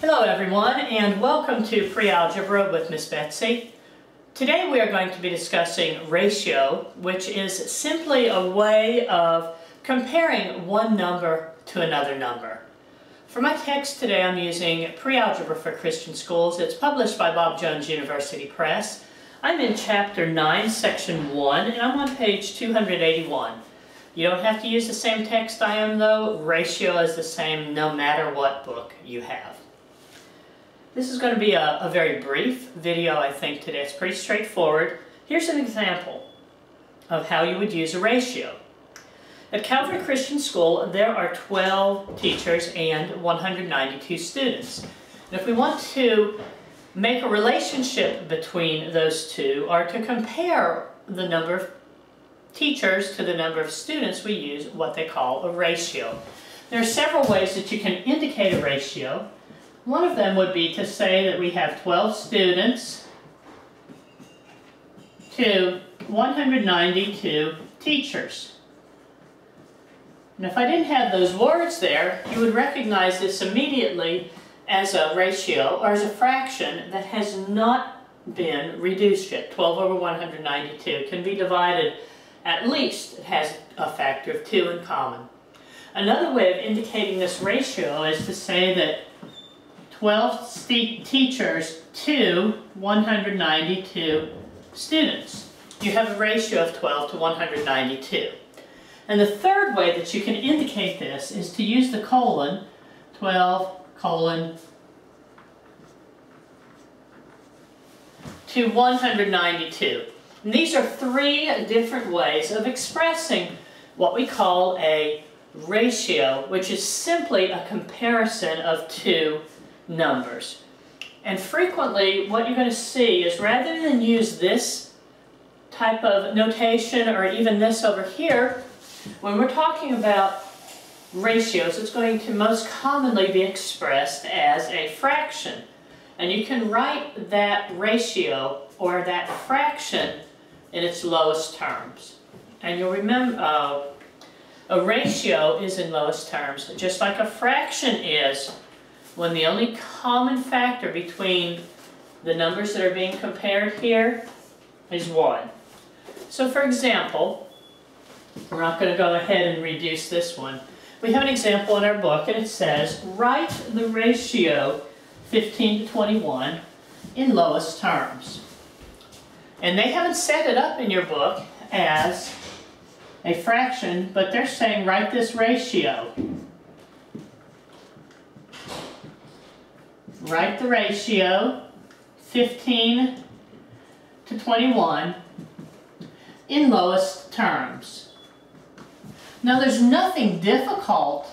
Hello everyone, and welcome to Pre-Algebra with Miss Betsy. Today we are going to be discussing ratio, which is simply a way of comparing one number to another number. For my text today I'm using Pre-Algebra for Christian Schools. It's published by Bob Jones University Press. I'm in Chapter 9, Section 1, and I'm on page 281. You don't have to use the same text I am though. Ratio is the same no matter what book you have. This is going to be a very brief video, I think, today. It's pretty straightforward. Here's an example of how you would use a ratio. At Calvary Christian School, there are 12 teachers and 192 students. And if we want to make a relationship between those two, or to compare the number of teachers to the number of students, we use what they call a ratio. There are several ways that you can indicate a ratio. One of them would be to say that we have 12 students to 192 teachers. And if I didn't have those words there, you would recognize this immediately as a ratio or as a fraction that has not been reduced yet. 12 over 192 can be divided, at least it has a factor of 2 in common. Another way of indicating this ratio is to say that 12 teachers to 192 students. You have a ratio of 12 to 192. And the third way that you can indicate this is to use the colon, 12 colon to 192. And these are three different ways of expressing what we call a ratio, which is simply a comparison of two numbers. And frequently what you're going to see is, rather than use this type of notation or even this over here, when we're talking about ratios, it's going to most commonly be expressed as a fraction. And you can write that ratio or that fraction in its lowest terms. And you'll remember a ratio is in lowest terms, just like a fraction is, when the only common factor between the numbers that are being compared here is 1. So for example, we're not going to go ahead and reduce this one. We have an example in our book, and it says, write the ratio 15 to 21 in lowest terms. And they haven't set it up in your book as a fraction, but they're saying write this ratio. Write the ratio 15 to 21 in lowest terms. Now there's nothing difficult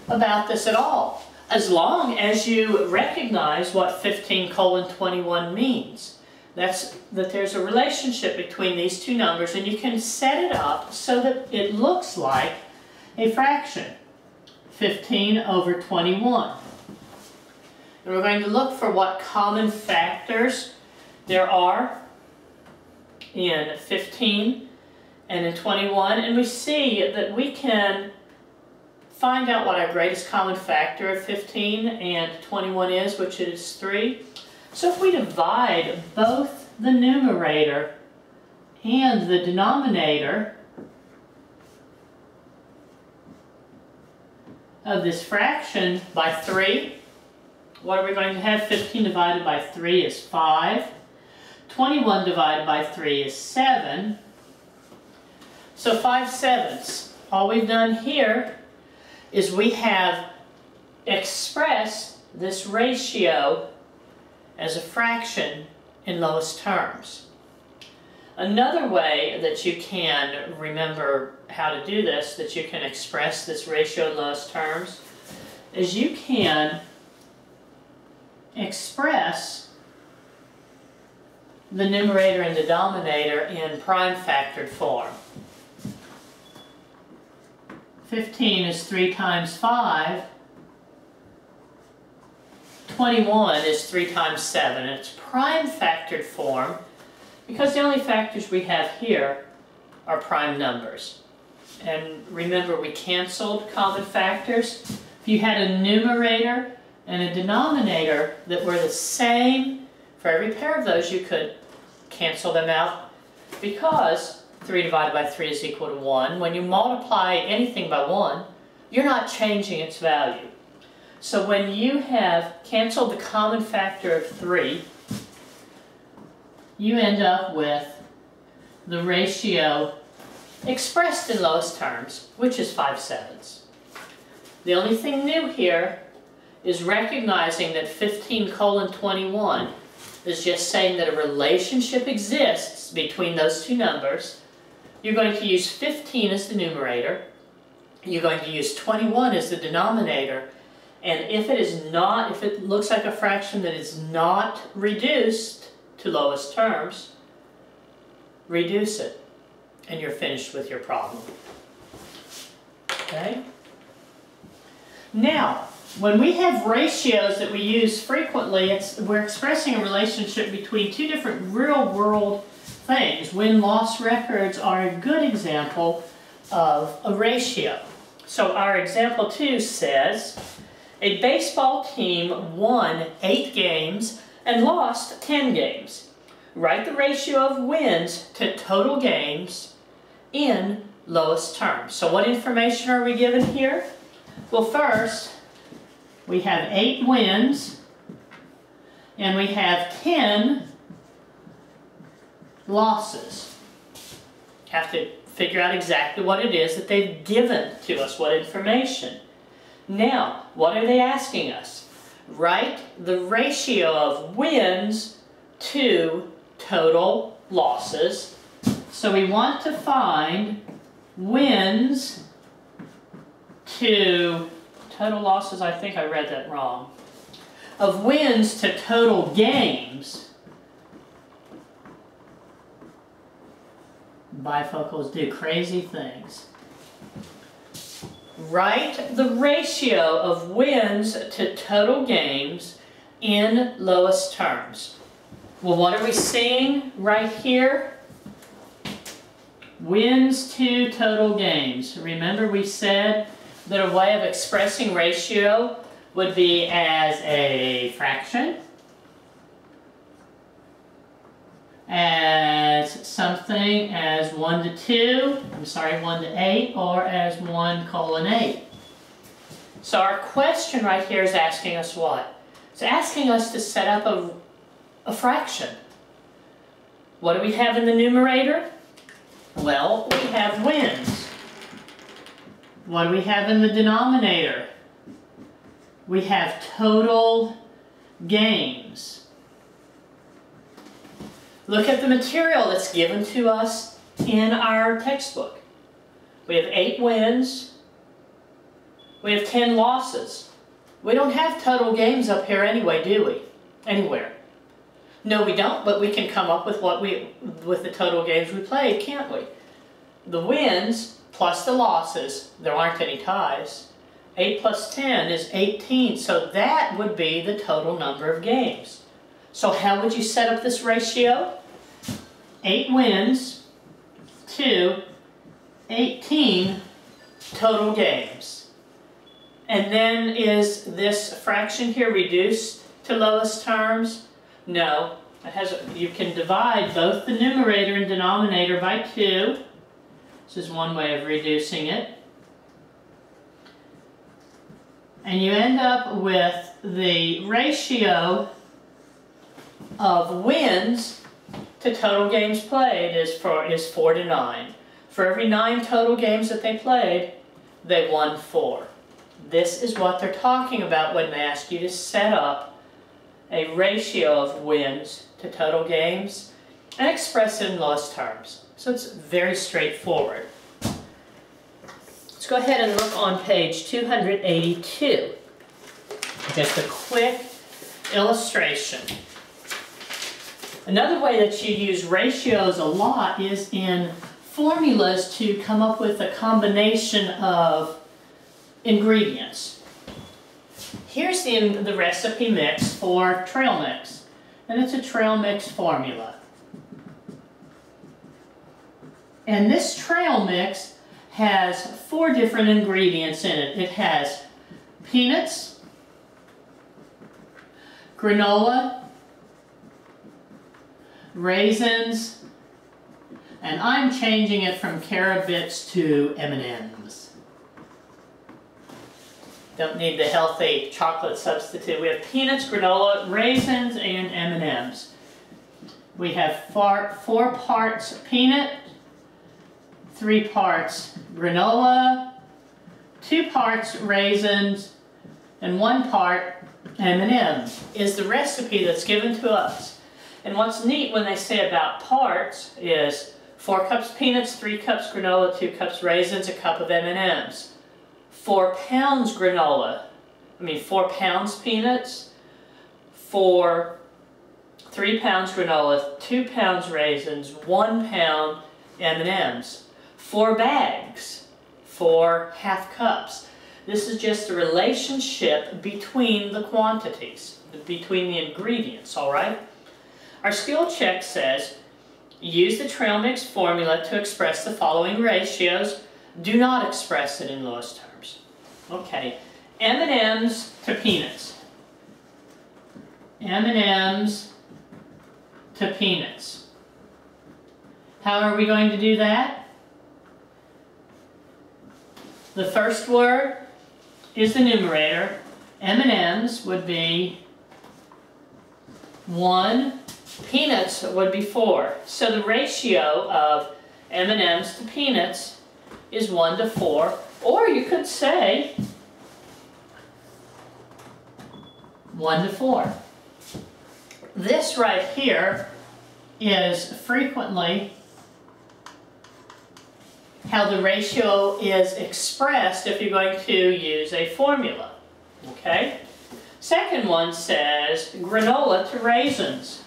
about this at all, as long as you recognize what 15 colon 21 means. That's that there's a relationship between these two numbers, and you can set it up so that it looks like a fraction. 15 over 21. And we're going to look for what common factors there are in 15 and in 21, and we see that we can find out what our greatest common factor of 15 and 21 is, which is 3. So if we divide both the numerator and the denominator of this fraction by 3, what are we going to have? 15 divided by 3 is 5. 21 divided by 3 is 7. So 5/7. All we've done here is we have expressed this ratio as a fraction in lowest terms. Another way that you can remember how to do this, that you can express this ratio in lowest terms, is you can express the numerator and the denominator in prime factored form. 15 is 3 times 5. 21 is 3 times 7. And it's prime factored form because the only factors we have here are prime numbers. And remember, we canceled common factors. If you had a numerator and a denominator that were the same. For every pair of those, you could cancel them out because 3 divided by 3 is equal to 1. When you multiply anything by 1, you're not changing its value. So when you have canceled the common factor of 3, you end up with the ratio expressed in lowest terms, which is 5/7. The only thing new here is recognizing that 15:21 is just saying that a relationship exists between those two numbers. You're going to use 15 as the numerator. You're going to use 21 as the denominator. And if it looks like a fraction that is not reduced to lowest terms, reduce it, and you're finished with your problem. Okay? Now, when we have ratios that we use frequently, we're expressing a relationship between two different real-world things. Win-loss records are a good example of a ratio. So our example 2 says, a baseball team won 8 games and lost 10 games. Write the ratio of wins to total games in lowest terms. So what information are we given here? Well, first, we have 8 wins and we have 10 losses. Have to figure out exactly what it is that they've given to us, what information. Now, what are they asking us? Write the ratio of wins to total losses. So we want to find wins to total losses. I think I read that wrong. Of wins to total games. Bifocals do crazy things. Write the ratio of wins to total games in lowest terms. Well, what are we seeing right here? Wins to total games. Remember we said that a way of expressing ratio would be as a fraction, as something as 1 to 2, 1 to 8, or as 1:8. So our question right here is asking us what? It's asking us to set up a fraction. What do we have in the numerator? Well, we have wins. What do we have in the denominator? We have total games. Look at the material that's given to us in our textbook. We have 8 wins. We have 10 losses. We don't have total games up here anyway, do we? Anywhere. No, we don't, but we can come up with with the total games we played, can't we? The wins plus the losses, there aren't any ties. 8 plus 10 is 18, so that would be the total number of games. So how would you set up this ratio? 8 wins to 18 total games. And then is this fraction here reduced to lowest terms? No. You can divide both the numerator and denominator by 2. This is one way of reducing it. And you end up with the ratio of wins to total games played is 4 to 9. For every 9 total games that they played, they won 4. This is what they're talking about when they ask you to set up a ratio of wins to total games and express it in lowest terms. So it's very straightforward. Let's go ahead and look on page 282. Just a quick illustration. Another way that you use ratios a lot is in formulas to come up with a combination of ingredients. Here's the recipe mix for trail mix, and it's a trail mix formula. And this trail mix has 4 different ingredients in it. It has peanuts, granola, raisins, and I'm changing it from Caribits to M&Ms. Don't need the healthy chocolate substitute. We have peanuts, granola, raisins, and M&Ms. We have 4 parts peanut, 3 parts granola, 2 parts raisins, and 1 part M&Ms is the recipe that's given to us. And what's neat when they say about parts is 4 cups peanuts, 3 cups granola, 2 cups raisins, a cup of M&Ms. 4 pounds granola, 4 pounds peanuts, 3 pounds granola, 2 pounds raisins, 1 pound M&Ms. 4 bags, 4 half cups. This is just a relationship between the quantities, between the ingredients, all right? Our skill check says, use the trail mix formula to express the following ratios. Do not express it in lowest terms. Okay, M&Ms to peanuts. M&Ms to peanuts. How are we going to do that? The first word is the numerator. M&Ms would be 1, peanuts would be 4. So the ratio of M&Ms to peanuts is 1 to 4. Or you could say 1 to 4. This right here is frequently how the ratio is expressed if you're going to use a formula. Okay? Second one says granola to raisins.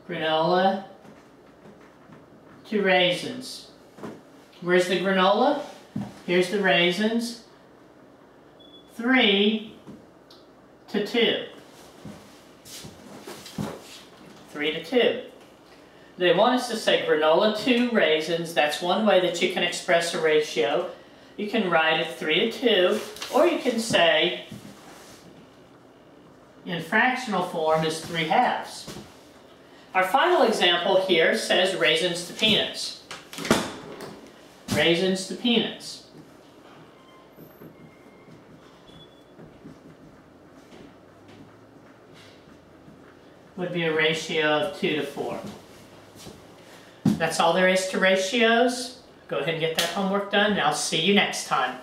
Granola to raisins. Where's the granola? Here's the raisins. 3 to 2. 3 to 2. They want us to say granola to raisins. That's one way that you can express a ratio. You can write it 3 to 2, or you can say in fractional form is 3/2. Our final example here says raisins to peanuts. Raisins to peanuts. Would be a ratio of 2 to 4. That's all there is to ratios. Go ahead and get that homework done, and I'll see you next time.